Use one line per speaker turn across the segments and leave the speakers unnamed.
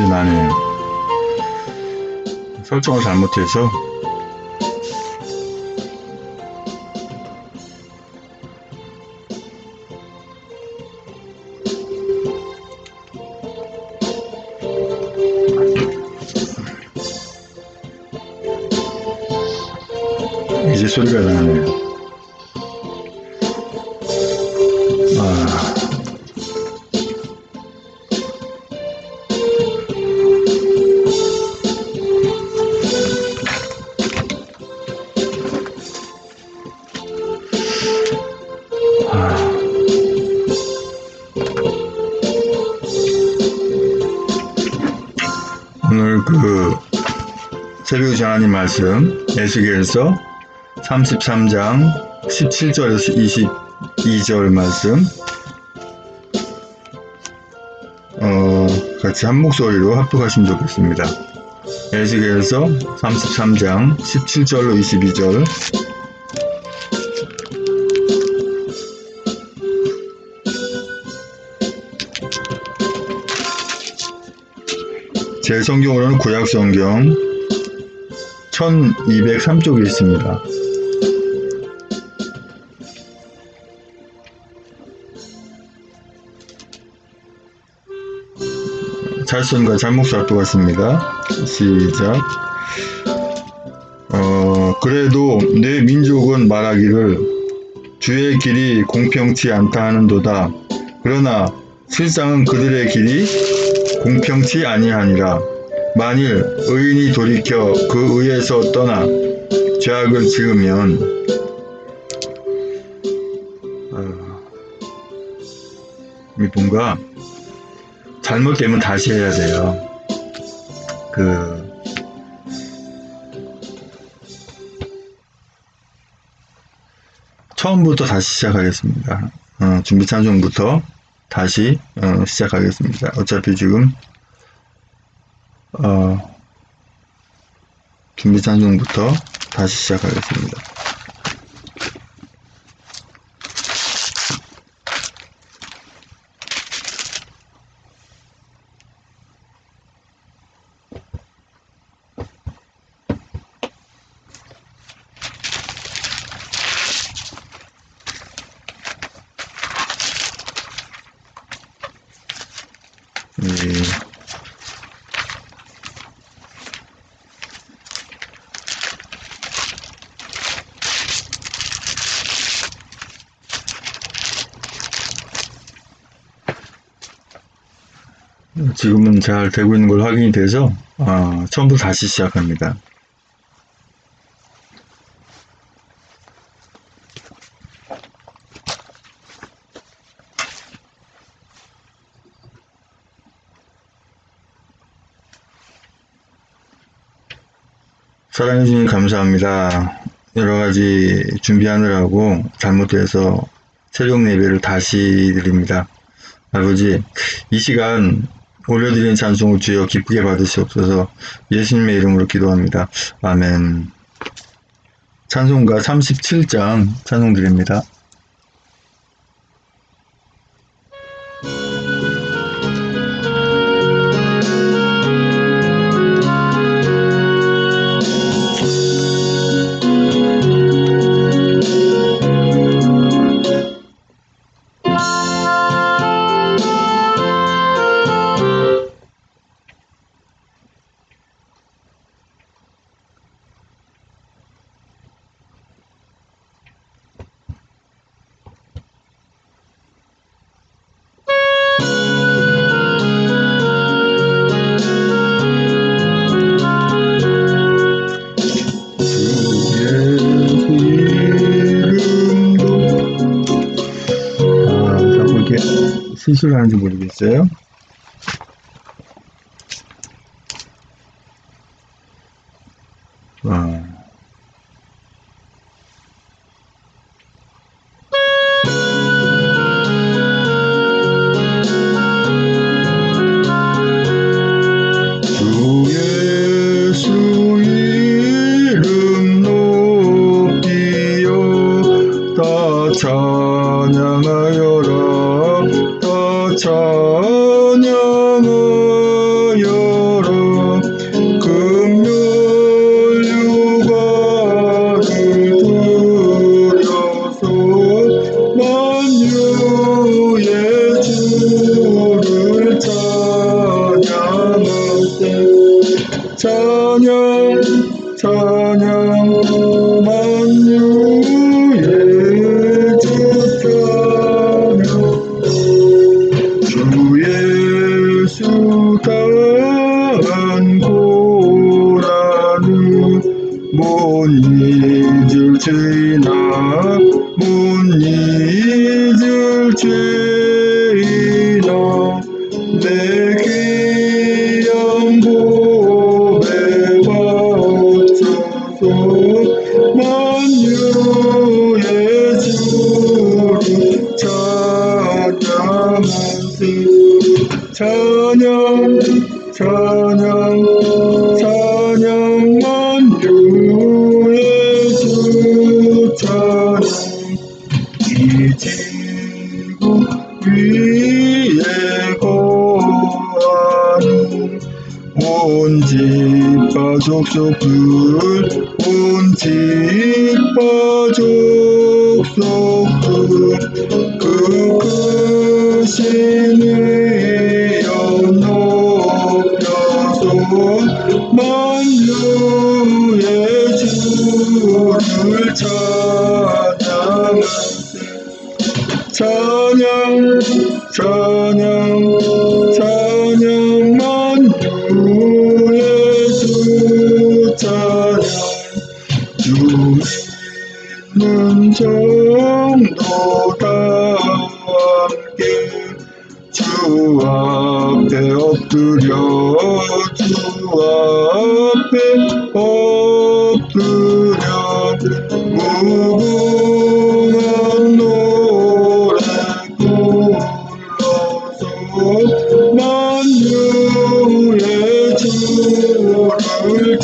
소리 나네요. 설정을 잘못해서. 이제 소리가 나네요. 오늘 새벽 하나님 말씀 에스겔서 33장 17절에서 22절 말씀 같이 한 목소리로 합독하시면 좋겠습니다. 에스겔서 33장 17절로 22절. 제 성경으로는 구약성경 1203쪽에 있습니다. 찰선과 잘목사 합독하십니다. 시작. 그래도 내 민족은 말하기를 주의 길이 공평치 않다 하는도다. 그러나 실상은 그들의 길이 공평치 아니하니라. 만일 의인이 돌이켜 그 의에서 떠나 죄악을 지으면 뭔가 잘못되면 다시 해야 돼요. 처음부터 다시 시작하겠습니다. 준비 찬송부터 다시 시작하겠습니다. 어차피 지금 준비 찬송부터 다시 시작하겠습니다. 지금은 잘 되고 있는 걸 확인이 돼서 처음부터 다시 시작합니다. 사랑해 주님 감사합니다. 여러가지 준비하느라고 잘못해서 새벽 예배를 다시 드립니다. 아버지, 이 시간 올려드리는 찬송을 주여 기쁘게 받으시옵소서. 예수님의 이름으로 기도합니다. 아멘. 찬송가 37장 찬송 드립니다. 실수를 하는지 모르겠어요. 주 예수 이름 높이여 다 찬양하여라. 다 찬양하여라. 찬양 찬양 만유의 주 찬양 주 예수 단고라는 못 잊을 죄나 못 잊을 죄나 내 귀한 보배 바쳐서 만유의 주를 찬양하세 찬양 찬양 찬양 만유의 주 찬양 이 지구 위에 거하는 온 집과 족속들 온 집과 족속들 그 크신 위엄 높여서 만유의 주를 찬양하세 찬양 찬양 찬양 만유의 주 찬양 주 있는 정도 다 함께 주 앞에 엎드려 주 앞에 엎드려 무궁한 노래 불러서 만유의 주를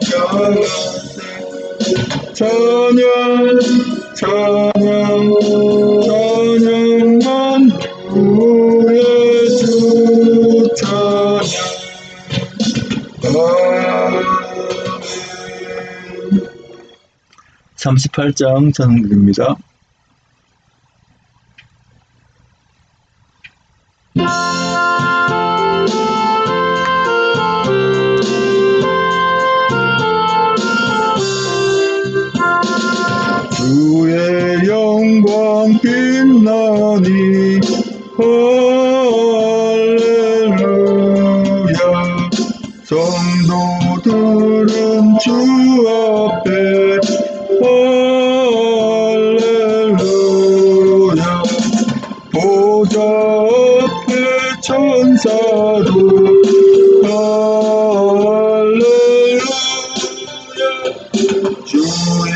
찬양하세 찬양 찬양 찬양 만유의 주 찬양 아멘 38장 전드립니다. 주의 영광 빛나니 할렐루야 성도들은 주 앞에 할렐루야 보좌 앞에 천사도 할렐루야 주의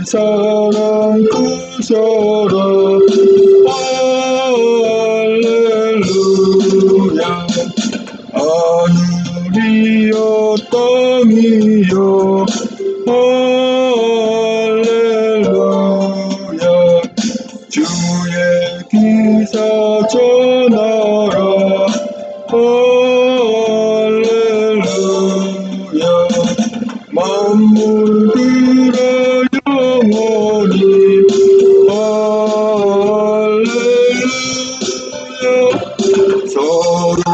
사랑 구서라 할렐루야 하늘이여 땅이여 할렐루야 주의 기사 전하라 할렐루야 만물들아 영원히 할렐루야 서로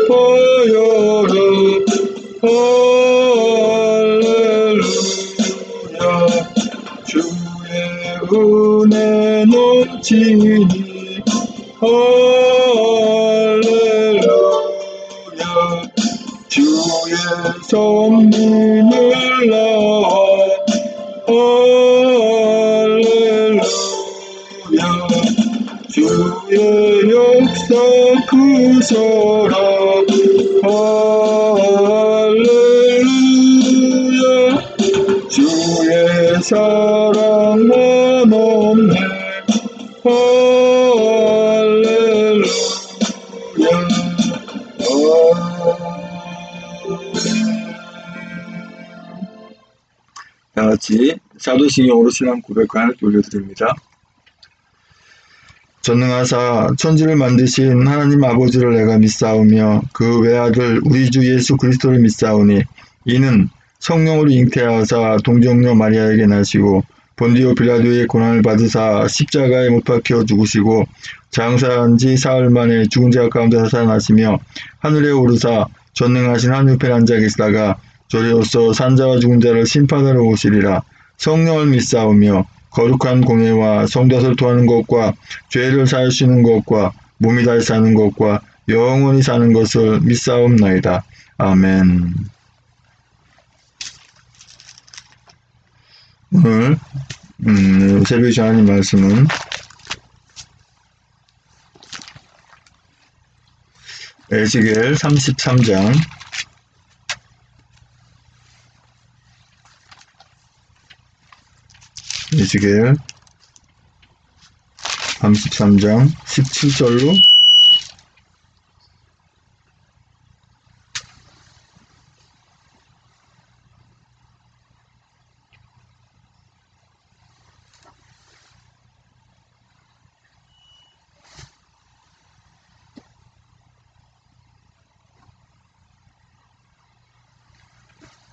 화답하여라 할렐루야 주의 은혜 넘치니 할렐루야 주의 선민을 나와 할렐루야 주의 역사 크소라 할렐루야 주의 사랑 만없네 할렐루야 다 같이 사도신경으로 신앙 고백을 올려드립니다. 전능하사 천지를 만드신 하나님 아버지를 내가 믿사오며 그 외아들 우리 주 예수 그리스도를 믿사오니 이는 성령으로 잉태하사 동정녀 마리아에게 나시고 본디오 빌라도의 고난을 받으사 십자가에 못 박혀 죽으시고 장사한 지 사흘 만에 죽은 자 가운데서 살아나시며 하늘에 오르사 전능하신 하늘편 앉아 계시다가 저리로서 산자와 죽은 자를 심판하러 오시리라. 성령을 믿사오며 거룩한 공예와 성도를 토하는 것과 죄를 사하시는 것과 몸이 다시 사는 것과 영원히 사는 것을 믿사옵나이다. 아멘. 오늘 새벽 하나님 말씀은 에스겔 33장 에스겔 33장 17절로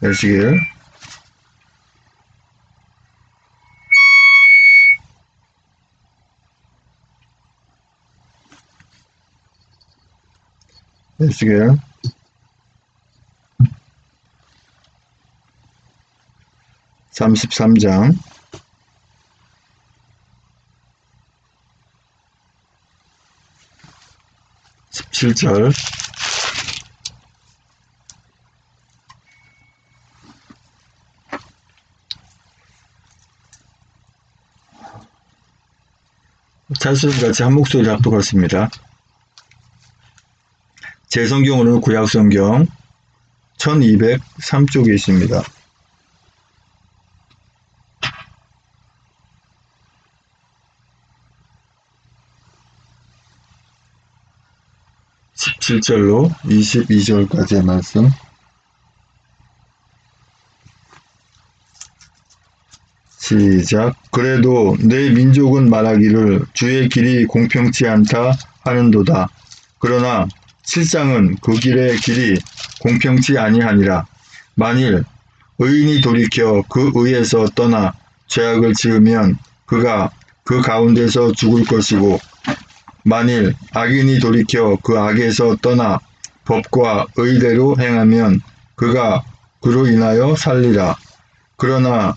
10개 에스겔 33장 17절 자수같이 한 목소리로 합독하겠습니다. 제 성경으로는 구약성경 1203쪽에 있습니다. (17절로) 22절까지의 말씀. 시작. 그래도 내 민족은 말하기를 주의 길이 공평치 않다 하는도다. 그러나 실상은 그 길의 길이 공평치 아니하니라. 만일 의인이 돌이켜 그 의에서 떠나 죄악을 지으면 그가 그 가운데서 죽을 것이고, 만일 악인이 돌이켜 그 악에서 떠나 법과 의대로 행하면 그가 그로 인하여 살리라. 그러나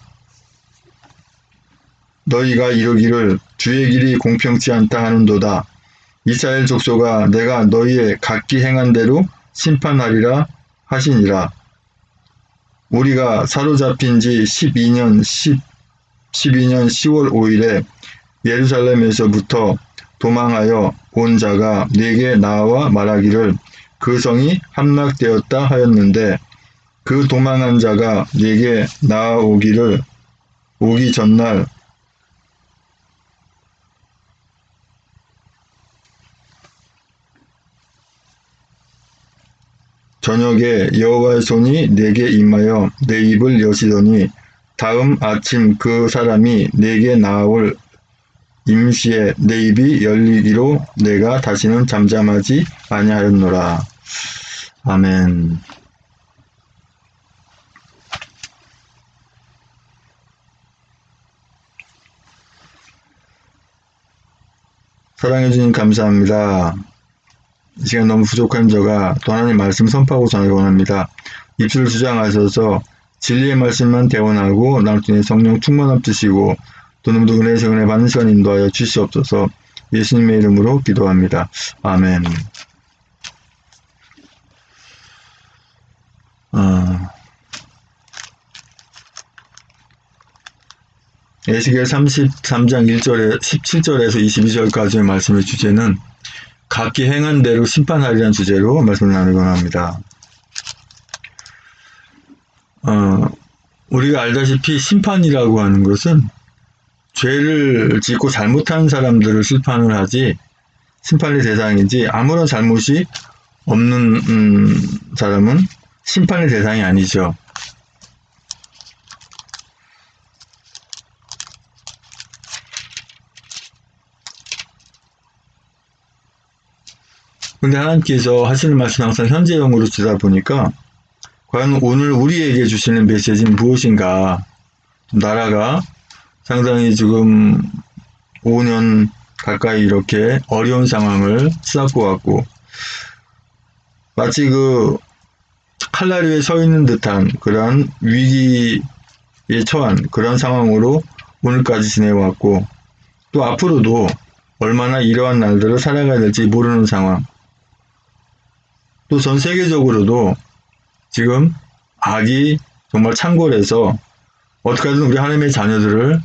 너희가 이르기를 주의 길이 공평치 않다 하는도다. 이스라엘 족속아, 내가 너희의 각기 행한 대로 심판하리라 하시니라. 우리가 사로잡힌 지 12년 10월 5일에 예루살렘에서부터 도망하여 온 자가 네게 나와 말하기를 그 성이 함락되었다 하였는데, 그 도망한 자가 네게 나아오기를 오기 전날 저녁에 여호와의 손이 내게 임하여 내 입을 여시더니 다음 아침 그 사람이 내게 나아올 임시에 내 입이 열리기로 내가 다시는 잠잠하지 아니하였노라. 아멘. 사랑해 주님 감사합니다. 이 시간 너무 부족한 저가 또 하나님 말씀 선포하고 전하기 원합니다. 입술을 주장하셔서 진리의 말씀만 대원하고 나를 통해 성령 충만함 주시고 또 너무도 은혜에서 은혜 받는 시간 인도하여 주시옵소서. 예수님의 이름으로 기도합니다. 아멘. 에스겔 33장 1절에 17절에서 22절까지의 말씀의 주제는 각기 행한 대로 심판하리라는 주제로 말씀을 나누곤 합니다. 우리가 알다시피 심판이라고 하는 것은 죄를 짓고 잘못한 사람들을 심판을 하지, 심판의 대상이지 아무런 잘못이 없는 사람은 심판의 대상이 아니죠. 근데 하나님께서 하시는 말씀 항상 현재형으로 주다 보니까 과연 오늘 우리에게 주시는 메시지는 무엇인가? 나라가 상당히 지금 5년 가까이 이렇게 어려운 상황을 치닫고 왔고, 마치 그 칼날 위에 서 있는 듯한 그런 위기에 처한 그런 상황으로 오늘까지 지내왔고, 또 앞으로도 얼마나 이러한 날들을 살아가야 될지 모르는 상황, 또 전 세계적으로도 지금 악이 정말 창궐해서 어떻게든 우리 하나님의 자녀들을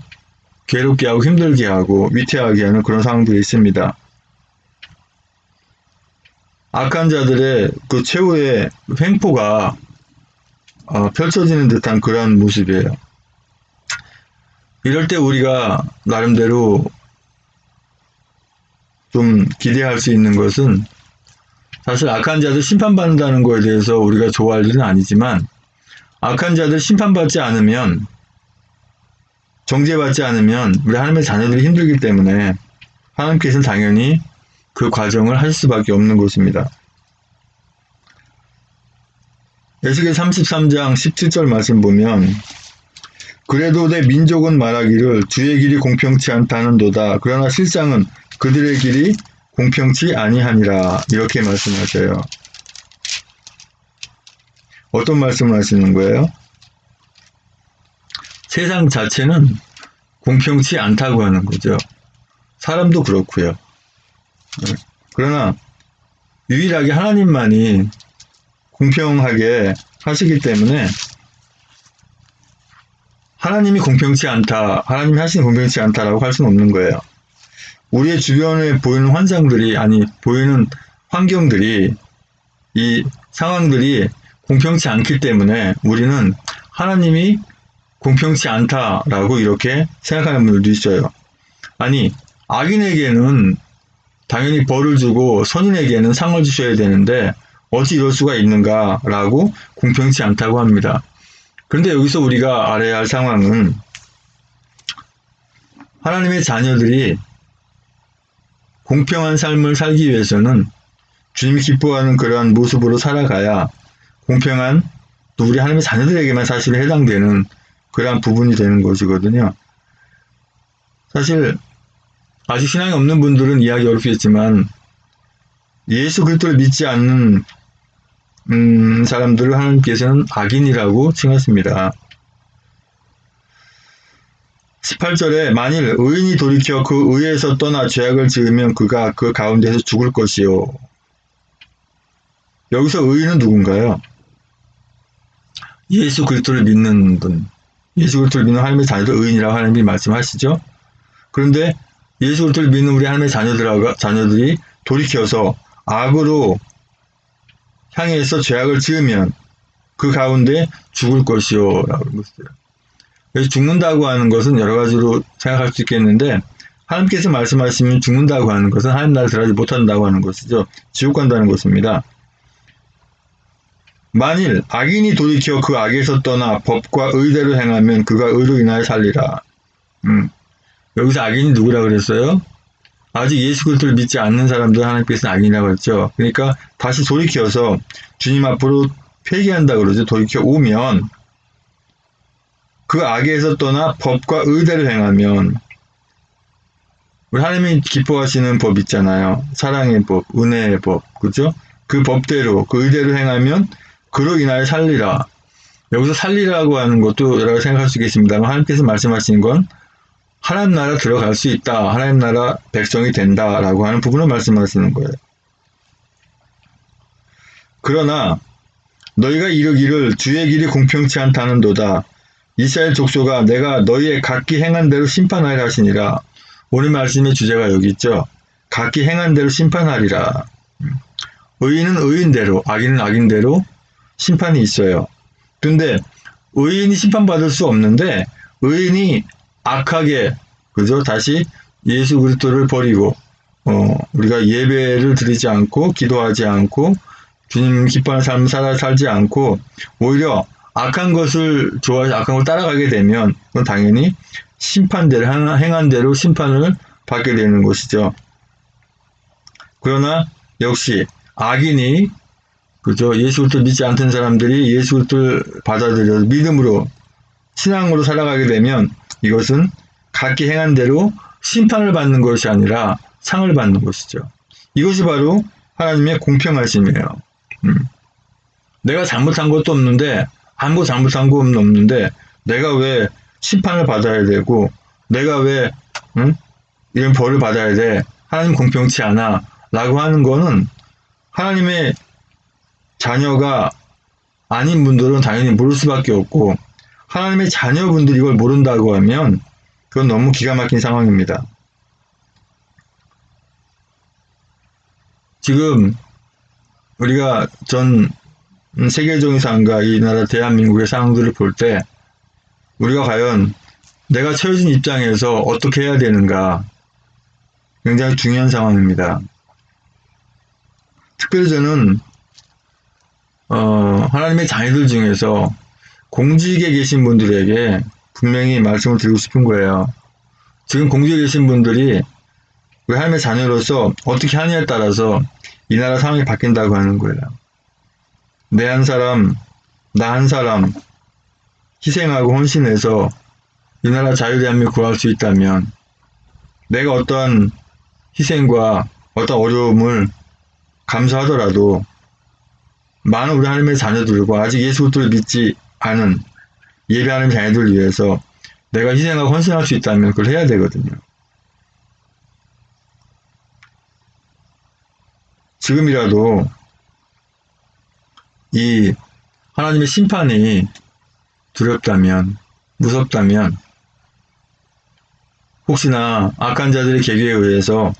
괴롭게 하고 힘들게 하고 위태하게 하는 그런 상황들이 있습니다. 악한 자들의 그 최후의 횡포가 펼쳐지는 듯한 그러한 모습이에요. 이럴 때 우리가 나름대로 좀 기대할 수 있는 것은, 사실 악한 자들 심판받는다는 것에 대해서 우리가 좋아할 일은 아니지만, 악한 자들 심판받지 않으면, 정죄받지 않으면 우리 하나님의 자녀들이 힘들기 때문에 하나님께서는 당연히 그 과정을 하실 수밖에 없는 것입니다. 에스겔 33장 17절 말씀 보면, 그래도 내 민족은 말하기를 주의 길이 공평치 않다는도다. 그러나 실상은 그들의 길이 공평치 아니하니라. 이렇게 말씀하셔요. 어떤 말씀을 하시는 거예요? 세상 자체는 공평치 않다고 하는 거죠. 사람도 그렇고요. 그러나 유일하게 하나님만이 공평하게 하시기 때문에 하나님이 공평치 않다, 하나님이 하시는 공평치 않다라고 할 수는 없는 거예요. 우리의 주변에 보이는 환상들이, 보이는 환경들이, 이 상황들이 공평치 않기 때문에 우리는 하나님이 공평치 않다라고 이렇게 생각하는 분들도 있어요. 아니, 악인에게는 당연히 벌을 주고 선인에게는 상을 주셔야 되는데 어찌 이럴 수가 있는가라고 공평치 않다고 합니다. 그런데 여기서 우리가 알아야 할 상황은, 하나님의 자녀들이 공평한 삶을 살기 위해서는 주님이 기뻐하는 그러한 모습으로 살아가야 공평한, 또 우리 하나님의 자녀들에게만 사실 해당되는 그러한 부분이 되는 것이거든요. 사실 아직 신앙이 없는 분들은 이해하기 어렵겠지만, 예수 그리스도를 믿지 않는 사람들을 하나님께서는 악인이라고 칭하십니다. 18절에 만일 의인이 돌이켜 그 의에서 떠나 죄악을 지으면 그가 그 가운데서 죽을 것이요. 여기서 의인은 누군가요? 예수 그리스도를 믿는 분, 예수 그리스도를 믿는 하나님의 자녀들 의인이라고 하나님이 말씀하시죠. 그런데 예수 그리스도를 믿는 우리 하나님의 자녀들이 돌이켜서 악으로 향해서 죄악을 지으면 그 가운데 죽을 것이요 라고 했어요. 그래서 죽는다고 하는 것은 여러 가지로 생각할 수 있겠는데, 하나님께서 말씀하시면 죽는다고 하는 것은 하나님 나라에 들어가지 못한다고 하는 것이죠. 지옥 간다는 것입니다. 만일 악인이 돌이켜 그 악에서 떠나 법과 의대로 행하면 그가 의로 인하여 살리라. 여기서 악인이 누구라 그랬어요? 아직 예수 그리스도를 믿지 않는 사람들 하나님께서는 악인이라고 했죠. 그러니까 다시 돌이켜서 주님 앞으로 회개한다 그러죠. 돌이켜 오면 그 악에서 떠나 법과 의대로 행하면, 우리 하나님이 기뻐하시는 법 있잖아요. 사랑의 법, 은혜의 법, 그죠? 그 법대로, 그 의대로 행하면 그로 인하여 살리라. 여기서 살리라고 하는 것도 여러 가지 생각할 수 있겠습니다만, 하나님께서 말씀하시는 건 하나님 나라 들어갈 수 있다, 하나님 나라 백성이 된다라고 하는 부분을 말씀하시는 거예요. 그러나 너희가 이르기를 주의 길이 공평치 않다는도다. 이스라엘 족속아, 내가 너희의 각기 행한 대로 심판하리라 하시니라. 오늘 말씀의 주제가 여기 있죠. 각기 행한 대로 심판하리라. 의인은 의인대로, 악인은 악인대로 심판이 있어요. 근데 의인이 심판받을 수 없는데, 의인이 악하게, 그죠? 다시 예수 그리스도를 버리고, 우리가 예배를 드리지 않고, 기도하지 않고, 주님 기뻐하는 삶을 살지 않고, 오히려 악한 것을 좋아해서 악한 걸 따라가게 되면, 그건 당연히 심판대로, 행한 대로 심판을 받게 되는 것이죠. 그러나 역시 악인이, 그죠? 예수 그리스도를 믿지 않던 사람들이 예수 그리스도를 받아들여서 믿음으로, 신앙으로 살아가게 되면 이것은 각기 행한 대로 심판을 받는 것이 아니라 상을 받는 것이죠. 이것이 바로 하나님의 공평하심이에요. 내가 잘못한 것도 없는데, 아무 잘못한 거 없는데, 내가 왜 심판을 받아야 되고, 내가 왜 이런 벌을 받아야 돼? 하나님 공평치 않아. 라고 하는 거는 하나님의 자녀가 아닌 분들은 당연히 모를 수밖에 없고, 하나님의 자녀분들이 이걸 모른다고 하면 그건 너무 기가 막힌 상황입니다. 지금 우리가 전 세계적인 상황과 이 나라 대한민국의 상황들을 볼 때 우리가 과연 내가 처해진 입장에서 어떻게 해야 되는가 굉장히 중요한 상황입니다. 특별히 저는 하나님의 자녀들 중에서 공직에 계신 분들에게 분명히 말씀을 드리고 싶은 거예요. 지금 공직에 계신 분들이 우리 하나님의 자녀로서 어떻게 하느냐에 따라서 이 나라 상황이 바뀐다고 하는 거예요. 내 한 사람, 나 한 사람 희생하고 헌신해서 이 나라 자유대한민국 구할 수 있다면 내가 어떠한 희생과 어떤 어려움을 감수하더라도 많은 우리 하나님의 자녀들과 아직 예수 그리스도를 믿지 않은 예배하는 자녀들을 위해서 내가 희생하고 헌신할 수 있다면 그걸 해야 되거든요. 지금이라도 이 하나님의 심판이 두렵다면, 무섭다면 혹시나 악한 자들의 계기에 의해서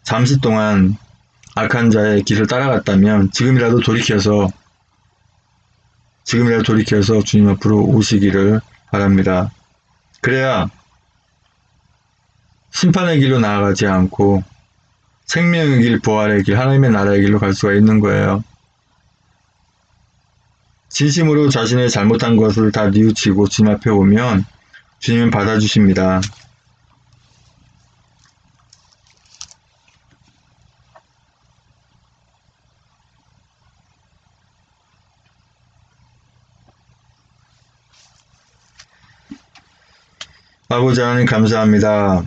잠시 동안 악한 자의 길을 따라갔다면 지금이라도 돌이켜서 주님 앞으로 오시기를 바랍니다. 그래야 심판의 길로 나아가지 않고 생명의 길, 부활의 길, 하나님의 나라의 길로 갈 수가 있는 거예요. 진심으로 자신의 잘못한 것을 다 뉘우치고 주님 앞에 오면 주님은 받아주십니다. 아버지 하나님 감사합니다.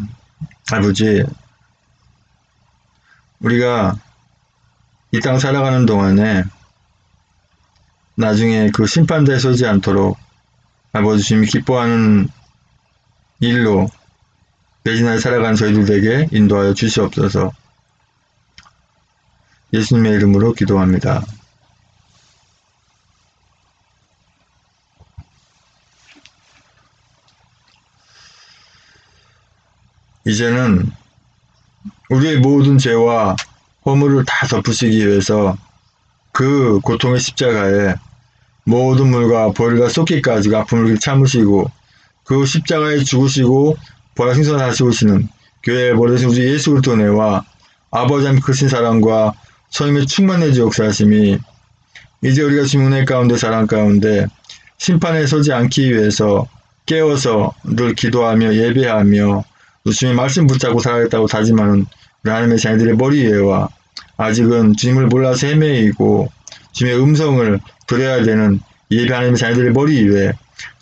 아버지, 우리가 이 땅 살아가는 동안에 나중에 그 심판대에 서지 않도록 아버지 주님이 기뻐하는 일로 매진하여 살아가는 저희들에게 인도하여 주시옵소서. 예수님의 이름으로 기도합니다. 이제는 우리의 모든 죄와 허물을 다 덮으시기 위해서 그 고통의 십자가에 모든 물과 벌과 쏟기까지 아픔을 참으시고 그 십자가에 죽으시고 부활 생선하시오시는 교회에 버려진 우리 예수 그리스도 은혜와 아버지 하나님 크신 사랑과 성령의 충만해지 역사하심이 이제 우리가 주님 은혜 가운데 사랑 가운데 심판에 서지 않기 위해서 깨어서 늘 기도하며 예배하며 주님의 말씀 붙잡고 살아야겠다고 다짐하는 우리 하나님의 자녀들의 머리 위에와 아직은 주님을 몰라서 헤매이고 주님의 음성을 들어야 되는 예배 하나님의 자녀들의 머리 위에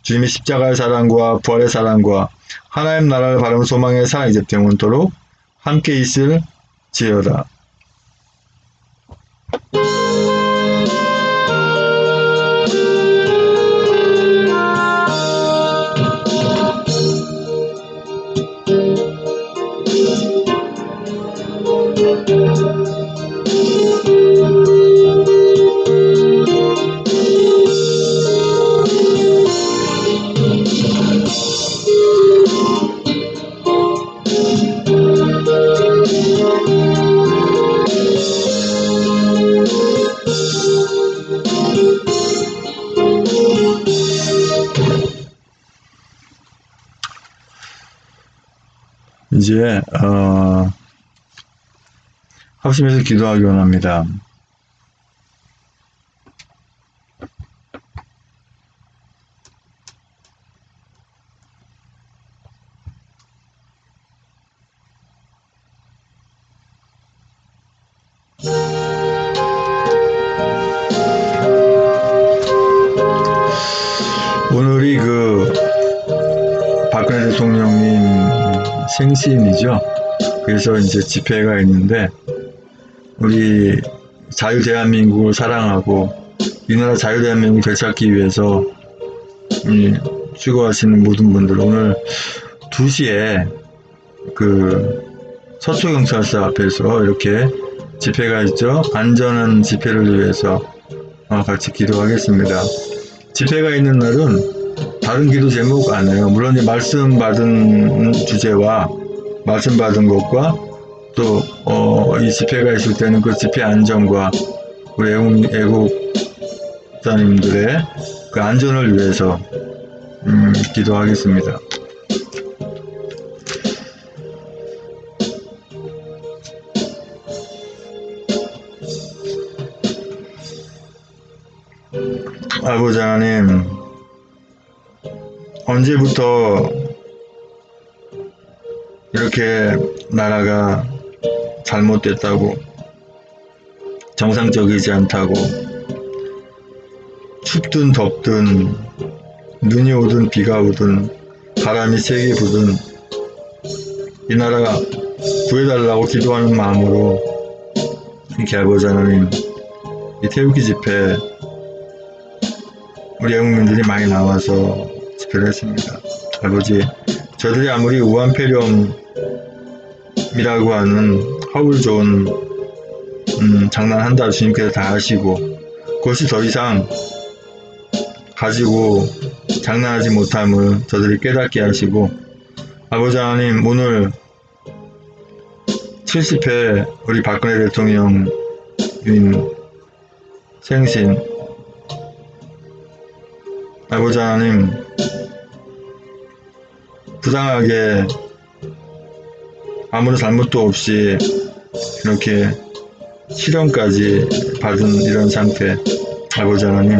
주님의 십자가의 사랑과 부활의 사랑과 하나님 나라를 바라는 소망의 사랑이 이제 영원토록 함께 있을지어다. 이제 합심해서 기도하기 원합니다. 오늘이 박근혜 대통령이 생신이죠. 그래서 이제 집회가 있는데 우리 자유 대한민국을 사랑하고 이 나라 자유 대한민국을 되찾기 위해서 수고하시는 모든 분들 오늘 2시에 그 서초경찰서 앞에서 이렇게 집회가 있죠. 안전한 집회를 위해서 같이 기도하겠습니다. 집회가 있는 날은 다른 기도 제목 안 해요. 물론 말씀 받은 주제와 말씀 받은 것과 또 이 집회가 있을 때는 그 집회 안전과 우리 애국자님들의 그 안전을 위해서 기도하겠습니다. 아버지 하나님, 언제부터 이렇게 나라가 잘못됐다고, 정상적이지 않다고, 춥든 덥든 눈이 오든 비가 오든 바람이 세게 부든 이 나라 구해달라고 기도하는 마음으로 이렇게 아버지 하나님 이 태극기 집회 우리 애국민들이 많이 나와서 집회를 했습니다. 아버지, 저들이 아무리 우한폐렴이라고 하는 허울 좋은 장난한다 주님께서 다 아시고 그것이 더 이상 가지고 장난하지 못함을 저들이 깨닫게 하시고 아버지 하나님 오늘 70회 우리 박근혜 대통령 생신 아버지 하나님 부당하게 아무런 잘못도 없이 이렇게 실형까지 받은 이런 상태 아버지 하나님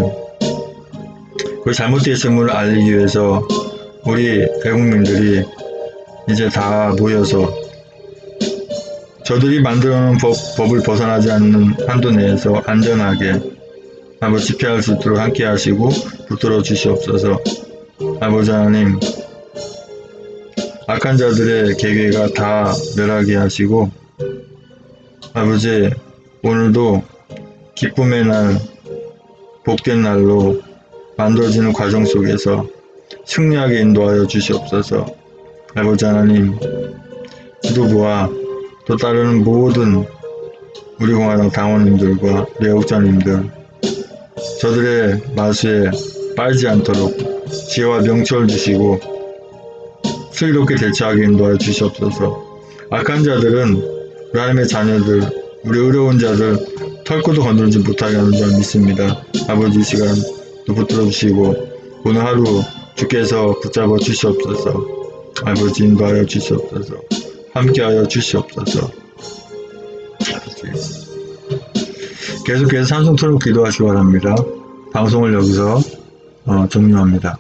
그 잘못됐음을 알리기 위해서 우리 애국민들이 이제 다 모여서 저들이 만들어놓은 법을 벗어나지 않는 한도 내에서 안전하게 아버지 집회할 수 있도록 함께 하시고 붙들어 주시옵소서. 아버지 하나님 악한 자들의 계획가 다 멸하게 하시고 아버지 오늘도 기쁨의 날 복된 날로 만들어지는 과정 속에서 승리하게 인도하여 주시옵소서. 아버지 하나님 지도부와 또 따르는 모든 우리 공화당 당원님들과 우리 애국자님들 저들의 마수에 빠지지 않도록 지혜와 명철 주시고 슬기롭게 대처하게 인도하여 주시옵소서. 악한 자들은 우리 하나님의 자녀들 우리 어려운 자들 털고도 건들지 못하게 하는 줄 믿습니다. 아버지 이 시간 또 붙들어 주시고 오늘 하루 주께서 붙잡아 주시옵소서. 아버지 인도하여 주시옵소서. 함께하여 주시옵소서. 계속해서 찬송 틀고 기도하시기 바랍니다. 방송을 여기서 종료합니다.